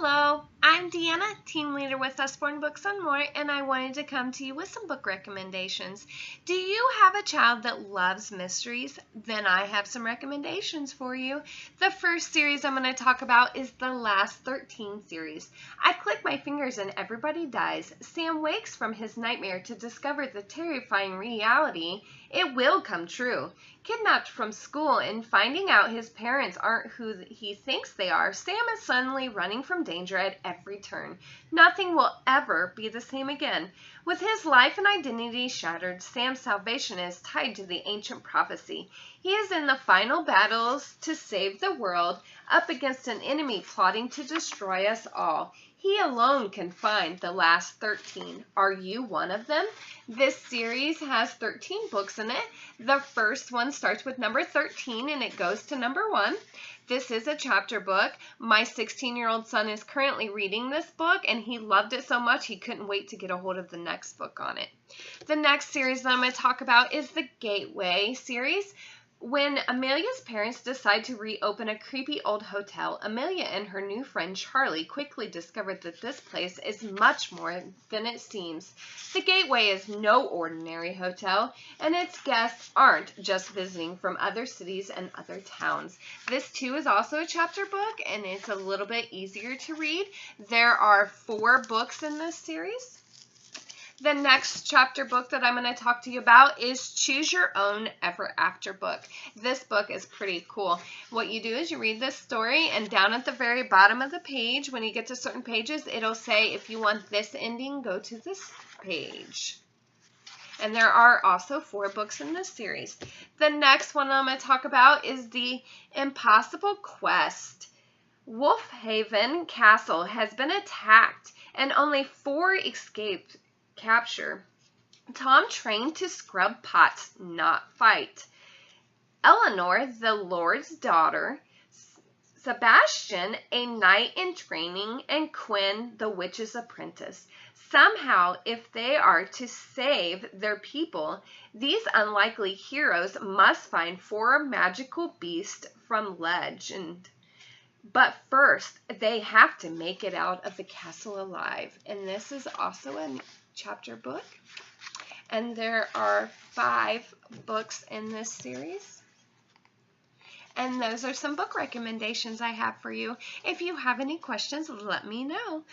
Hello, I'm Deanna, team leader with Usborne Books and More, and I wanted to come to you with some book recommendations. Do you have a child that loves mysteries? Then I have some recommendations for you. The first series I'm going to talk about is the Last 13 series. I click my fingers and everybody dies. Sam wakes from his nightmare to discover the terrifying reality. It will come true. Kidnapped from school and finding out his parents aren't who he thinks they are, Sam is suddenly running from danger at every turn. Nothing will ever be the same again. With his life and identity shattered, Sam's salvation is tied to the ancient prophecy. He is in the final battles to save the world, up against an enemy plotting to destroy us all. He alone can find the last 13. Are you one of them? This series has 13 books in it. The first one starts with number 13 and it goes to number 1. This is a chapter book. My 16-year-old son is currently reading this book and he loved it so much he couldn't wait to get a hold of the next book on it. The next series that I'm going to talk about is the Gateway series. When Amelia's parents decide to reopen a creepy old hotel, Amelia and her new friend Charlie quickly discover that this place is much more than it seems. The Gateway is no ordinary hotel, and its guests aren't just visiting from other cities and other towns. This too is also a chapter book, and it's a little bit easier to read. There are 4 books in this series. The next chapter book that I'm going to talk to you about is Choose Your Own Ever After book. This book is pretty cool. What you do is you read this story, and down at the very bottom of the page, when you get to certain pages, it'll say, if you want this ending, go to this page. And there are also 4 books in this series. The next one I'm going to talk about is The Impossible Quest. Wolfhaven Castle has been attacked, and only 4 escaped capture. Tom trained to scrub pots, not fight. Eleanor, the Lord's daughter. Sebastian, a knight in training, and Quinn, the witch's apprentice. Somehow, if they are to save their people, these unlikely heroes must find 4 magical beasts from legend. But first, they have to make it out of the castle alive. And this is also a chapter book. And there are 5 books in this series. And those are some book recommendations I have for you. If you have any questions, let me know.